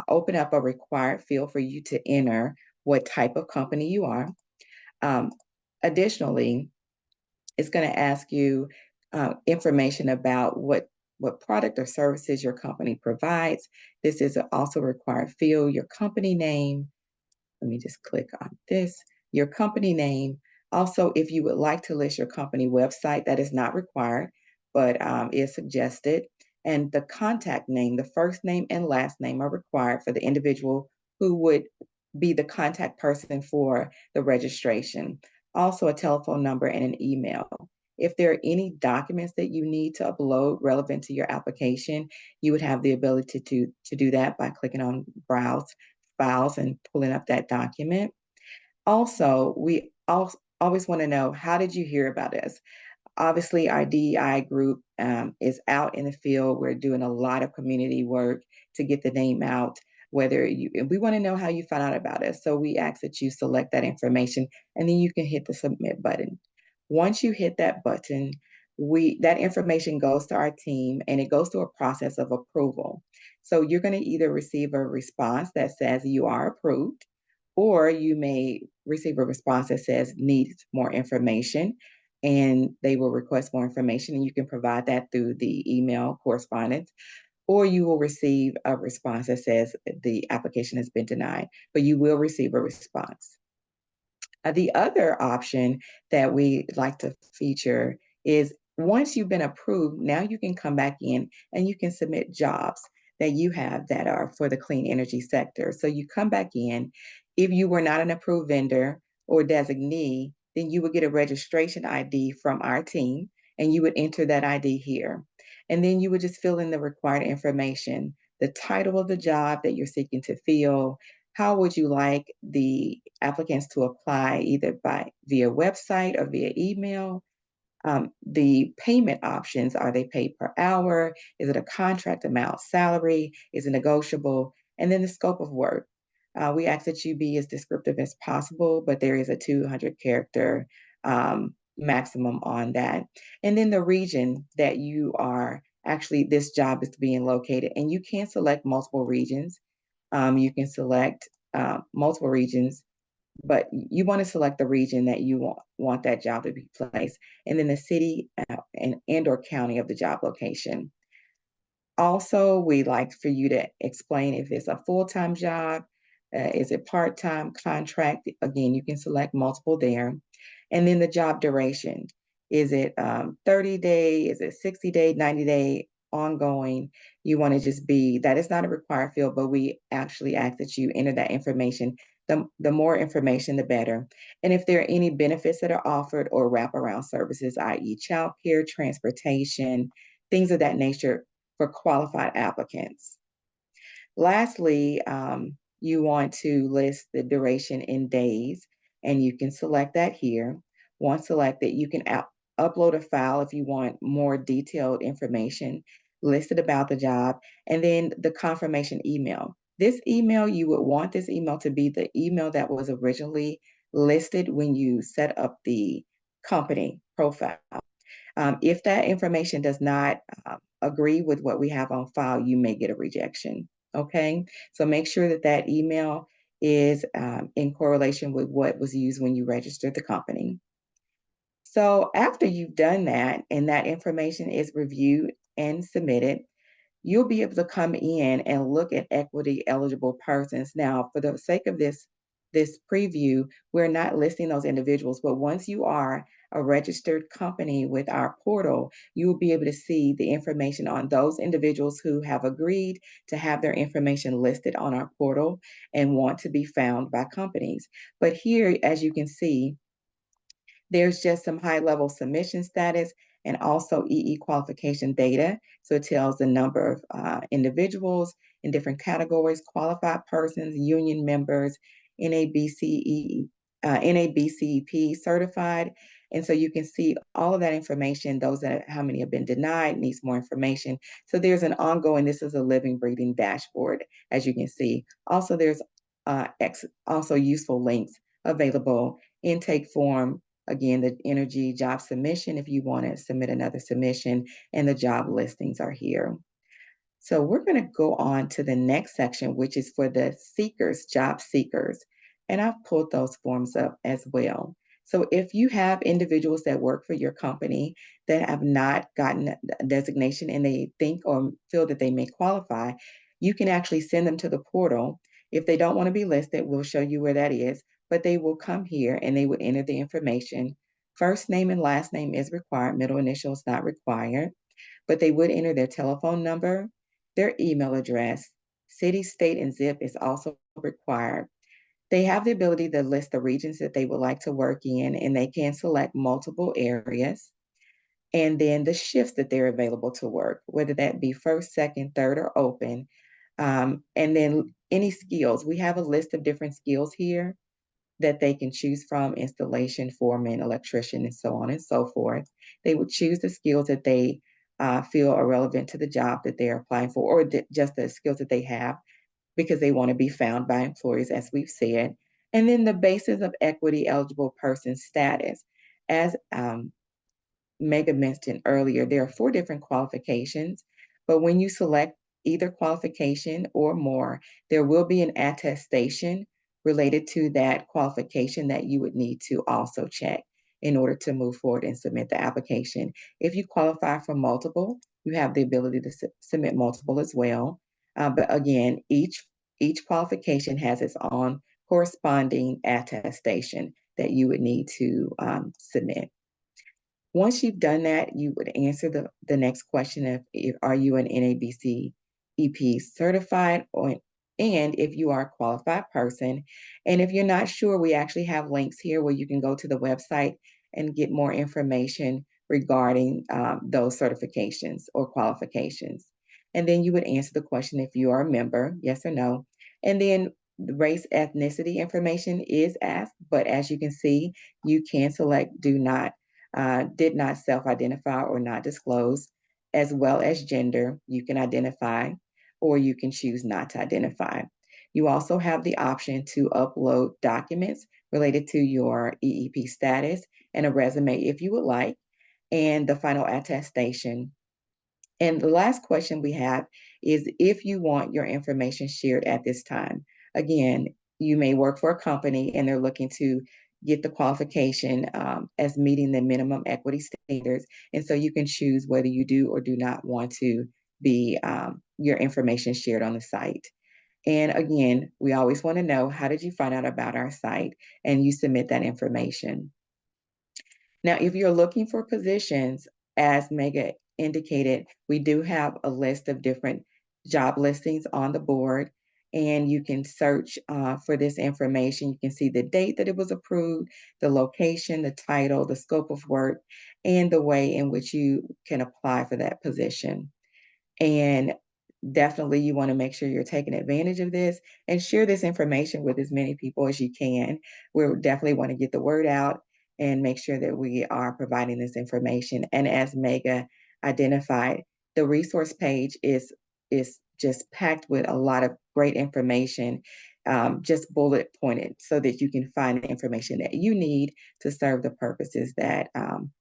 open up a required field for you to enter what type of company you are. Additionally, it's going to ask you information about what product or services your company provides. This is also a required field, your company name. Let me just click on this, your company name. Also, if you would like to list your company website, that is not required, but is suggested. And the contact name, the first name and last name are required for the individual who would be the contact person for the registration. Also, a telephone number and an email. If there are any documents that you need to upload relevant to your application, you would have the ability to do that by clicking on Browse Files and pulling up that document. Also, we always want to know, how did you hear about us? Obviously, our DEI group is out in the field. We're doing a lot of community work to get the name out. We want to know how you found out about us. So we ask that you select that information, and then you can hit the submit button. Once you hit that button, that information goes to our team, and it goes through a process of approval. So you're going to either receive a response that says you are approved, or you may receive a response that says needs more information, and they will request more information, and you can provide that through the email correspondence, or you will receive a response that says the application has been denied, but you will receive a response. The other option that we like to feature is, once you've been approved, now you can come back in and you can submit jobs that you have that are for the clean energy sector. So you come back in. If you were not an approved vendor or designee, then you would get a registration ID from our team, and you would enter that ID here. And then you would just fill in the required information, the title of the job that you're seeking to fill. How would you like the applicants to apply, either via website or via email? The payment options, are they paid per hour? Is it a contract amount, salary? Is it negotiable? And then the scope of work. We ask that you be as descriptive as possible, but there is a 200-character maximum on that. And then the region that this job is being located. And you can select multiple regions. You can select multiple regions, but you want to select the region that you want that job to be placed, and then the city and or county of the job location. Also, we like for you to explain if it's a full-time job, is it part-time, contract? Again, you can select multiple there. And then the job duration. Is it 30-day? Is it 60-day, 90-day, ongoing? You want to just that is not a required field, but we actually ask that you enter that information. The more information, the better. And if there are any benefits that are offered or wraparound services, i.e. childcare, transportation, things of that nature for qualified applicants. Lastly, you want to list the duration in days, and you can select that here. Once selected, you can upload a file if you want more detailed information listed about the job, and then the confirmation email. This email, you would want this email to be the email that was originally listed when you set up the company profile. If that information does not agree with what we have on file, you may get a rejection. Okay, so make sure that that email is in correlation with what was used when you registered the company. So after you've done that and that information is reviewed and submitted, you'll be able to come in and look at equity eligible persons. Now, for the sake of this preview, we're not listing those individuals, but once you are a registered company with our portal, you will be able to see the information on those individuals who have agreed to have their information listed on our portal and want to be found by companies. But here, as you can see, there's just some high-level submission status and also EE qualification data. So it tells the number of individuals in different categories, qualified persons, union members, NABCE, NABCEP certified. And so you can see all of that information, those that how many have been denied, needs more information. So there's an ongoing, this is a living, breathing dashboard, as you can see. Also, there's also useful links available, intake form, again, the energy job submission, if you want to submit another submission, and the job listings are here. So we're going to go on to the next section, which is for the seekers, job seekers. And I've pulled those forms up as well. So if you have individuals that work for your company that have not gotten a designation and they think or feel that they may qualify, you can actually send them to the portal. If they don't want to be listed, we'll show you where that is, but they will come here and they would enter the information. First name and last name is required, middle initial is not required, but they would enter their telephone number, their email address, city, state, and zip is also required. They have the ability to list the regions that they would like to work in, and they can select multiple areas. And then the shifts that they're available to work, whether that be first, second, third, or open. And then any skills. We have a list of different skills here that they can choose from: installation, foreman, electrician, and so on and so forth. They would choose the skills that they feel are relevant to the job that they're applying for, or just the skills that they have because they want to be found by employers, as we've said. And then the basis of equity eligible person status. As Megan mentioned earlier, there are 4 different qualifications, but when you select either qualification or more, there will be an attestation related to that qualification that you would need to also check in order to move forward and submit the application. If you qualify for multiple, you have the ability to submit multiple as well. But again, each qualification has its own corresponding attestation that you would need to submit. Once you've done that, you would answer the next question of are you an NABC EP certified, and if you are a qualified person. And if you're not sure, we actually have links here where you can go to the website and get more information regarding those certifications or qualifications. And then you would answer the question if you are a member, yes or no. And then the race ethnicity information is asked, but as you can see, you can select do not, did not self-identify or not disclose, as well as gender. You can identify, or you can choose not to identify. You also have the option to upload documents related to your EEP status and a resume if you would like, and the final attestation. And the last question we have is if you want your information shared at this time. Again, you may work for a company and they're looking to get the qualification as meeting the minimum equity standards. And so you can choose whether you do or do not want to be your information shared on the site. And again, we always want to know, how did you find out about our site? And you submit that information. Now, if you're looking for positions, as Mega indicated, we do have a list of different job listings on the board, and you can search for this information. You can see the date that it was approved, the location, the title, the scope of work, and the way in which you can apply for that position. And definitely you want to make sure you're taking advantage of this and share this information with as many people as you can. We definitely want to get the word out and make sure that we are providing this information. And as Mega identified, the resource page is just packed with a lot of great information, just bullet pointed, so that you can find the information that you need to serve the purposes that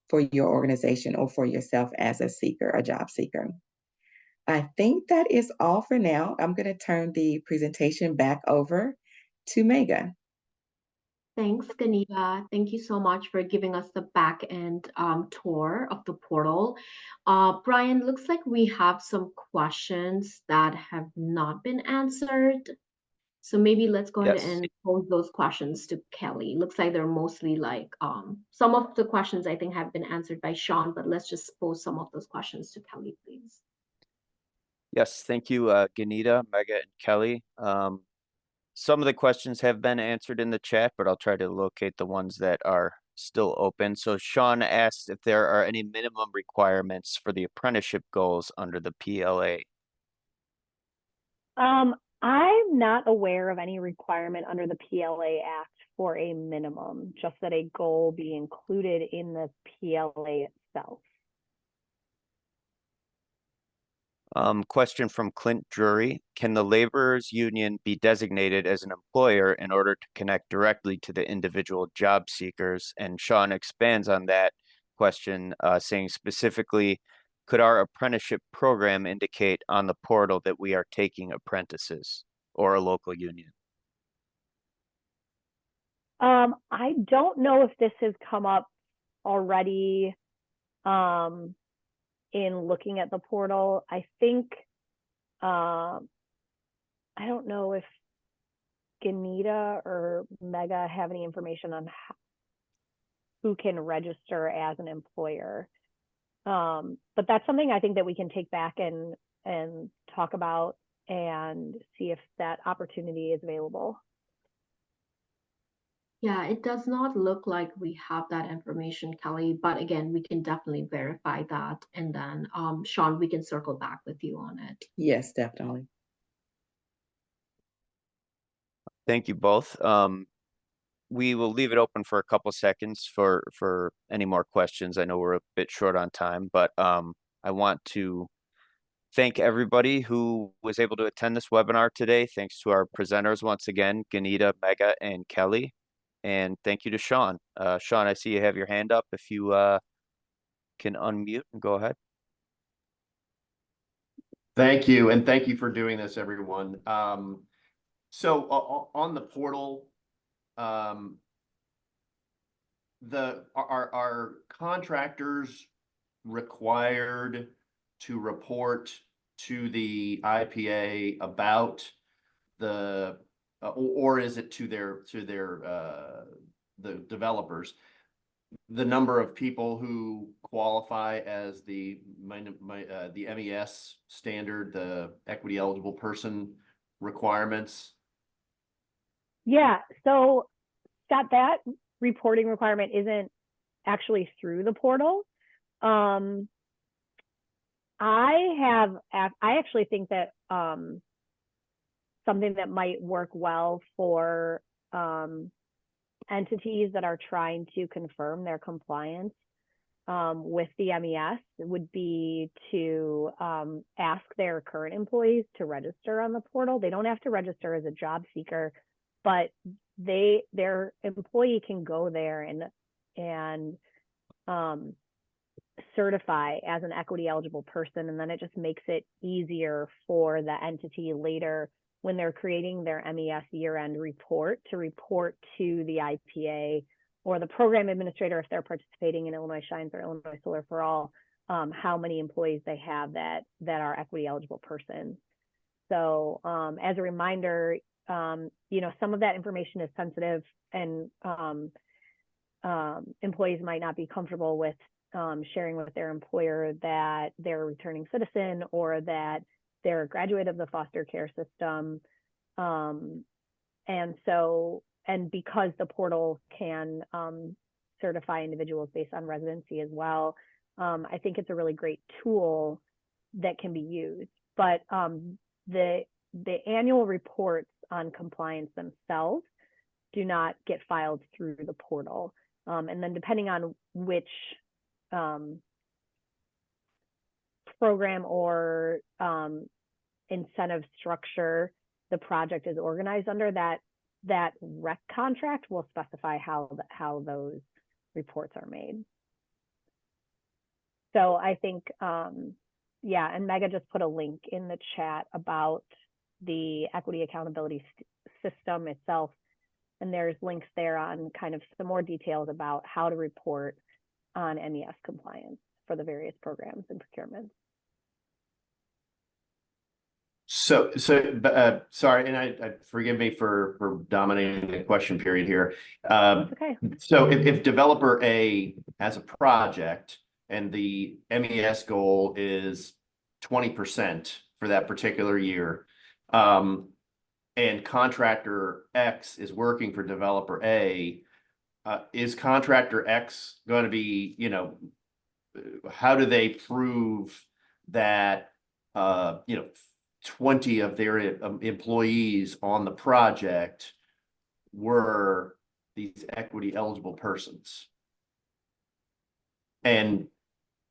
for your organization or for yourself as a seeker, a job seeker. I think that is all for now. I'm going to turn the presentation back over to Mega. Thanks, Ganita. Thank you so much for giving us the back end tour of the portal. Brian, looks like we have some questions that have not been answered. So maybe let's go ahead Yes. and pose those questions to Kelly. Looks like they're mostly like some of the questions I think have been answered by Sean, but let's just pose some of those questions to Kelly, please. Yes, thank you, Ganita, Mega, and Kelly. Some of the questions have been answered in the chat, but I'll try to locate the ones that are still open. So Sean asked if there are any minimum requirements for the apprenticeship goals under the PLA. I'm not aware of any requirement under the PLA Act for a minimum, just that a goal be included in the PLA itself. Question from Clint Drury. Can the laborers union be designated as an employer in order to connect directly to the individual job seekers? And Sean expands on that question, saying specifically, could our apprenticeship program indicate on the portal that we are taking apprentices or a local union? I don't know if this has come up already in looking at the portal. I think, I don't know if Ganita or Mega have any information on who can register as an employer. But that's something I think that we can take back and talk about and see if that opportunity is available. Yeah, it does not look like we have that information, Kelly, but again, we can definitely verify that. And then, Sean, we can circle back with you on it. Yes, definitely. Thank you both. We will leave it open for a couple seconds for any more questions. I know we're a bit short on time, but I want to thank everybody who was able to attend this webinar today. Thanks to our presenters once again, Ganita, Mega, and Kelly. And thank you to Sean. Sean, I see you have your hand up. If you can unmute and go ahead. Thank you, and thank you for doing this, everyone. So on the portal, are contractors required to report to the IPA about the or is it to their the developers, the number of people who qualify as the MES standard, the equity eligible person requirements? Yeah, so Scott, that reporting requirement isn't actually through the portal. I actually think that something that might work well for entities that are trying to confirm their compliance with the MES would be to ask their current employees to register on the portal. They don't have to register as a job seeker, but their employee can go there and certify as an equity eligible person, and then it just makes it easier for the entity later when they're creating their MES year-end report to report to the IPA or the program administrator if they're participating in Illinois Shines or Illinois Solar for All, how many employees they have that are equity eligible persons. So as a reminder, some of that information is sensitive, and employees might not be comfortable with sharing with their employer that they're a returning citizen or that they're a graduate of the foster care system. And because the portal can certify individuals based on residency as well, I think it's a really great tool that can be used. But the annual reports on compliance themselves do not get filed through the portal. And then depending on which program or incentive structure the project is organized under, that rec contract will specify how those reports are made. So I think, yeah, and Mega just put a link in the chat about the equity accountability system itself And there's links there on kind of some more details about how to report on MES compliance for the various programs and procurements. So, sorry, and I forgive me for dominating the question period here. That's okay. So if developer A has a project and the MES goal is 20% for that particular year, and contractor X is working for developer A, is contractor X going to be, how do they prove that, 20 of their employees on the project were these equity eligible persons? And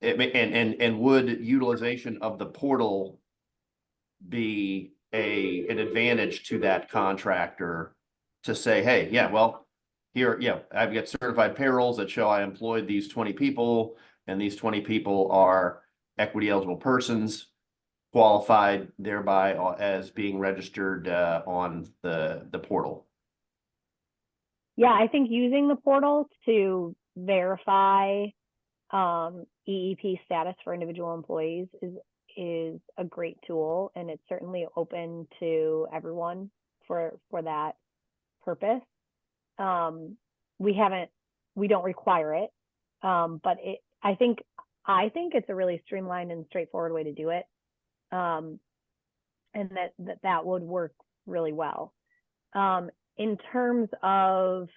would utilization of the portal be an advantage to that contractor to say, hey, yeah, well, here, yeah, I've got certified payrolls that show I employed these 20 people, and these 20 people are equity eligible persons, qualified thereby as being registered on the portal. Yeah, I think using the portal to verify EEP status for individual employees is a great tool, and it's certainly open to everyone for that purpose. We don't require it, but I think it's a really streamlined and straightforward way to do it, and that would work really well. In terms of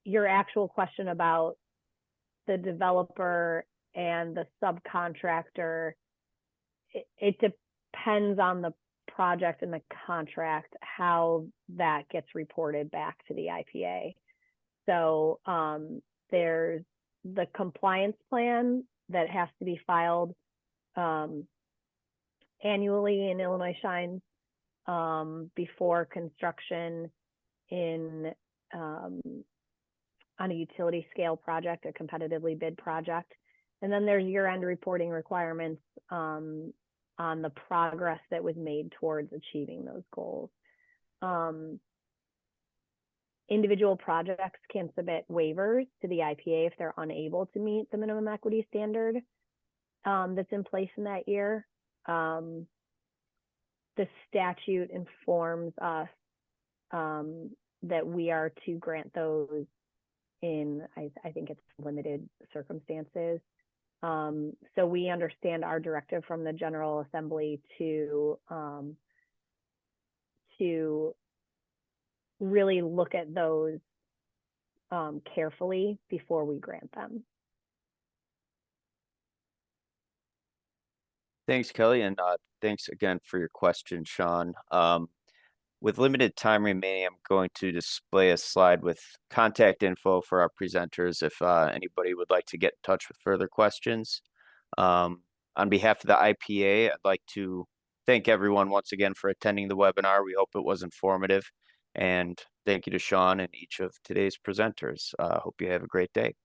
your actual question about the developer and the subcontractor, it depends on the project and the contract how that gets reported back to the IPA. So there's the compliance plan that has to be filed annually in Illinois Shines before construction on a utility scale project, a competitively bid project. And then there's year-end reporting requirements on the progress that was made towards achieving those goals. Individual projects can submit waivers to the IPA if they're unable to meet the minimum equity standard that's in place in that year. The statute informs us that we are to grant those in, I think it's limited circumstances. So we understand our directive from the General Assembly to really look at those carefully before we grant them. Thanks, Kelly, and thanks again for your question, Sean. With limited time remaining, I'm going to display a slide with contact info for our presenters if anybody would like to get in touch with further questions. On behalf of the IPA, I'd like to thank everyone once again for attending the webinar. We hope it was informative, and thank you to Sean and each of today's presenters. Hope you have a great day.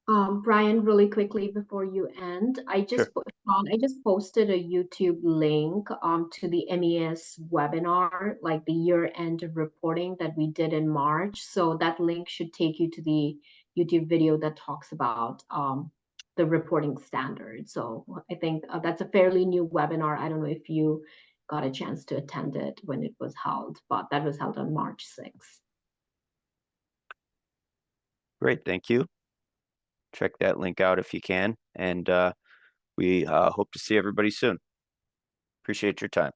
Brian, really quickly before you end, I just posted a YouTube link to the MES webinar, like the year-end reporting that we did in March. So that link should take you to the YouTube video that talks about the reporting standards. So I think that's a fairly new webinar. I don't know if you got a chance to attend it when it was held, but that was held on March 6th. Great, thank you. Check that link out if you can, and we hope to see everybody soon. Appreciate your time.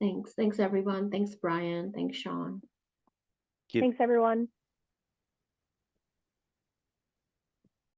Thanks everyone. Thanks Brian. Thanks Sean. Thanks everyone.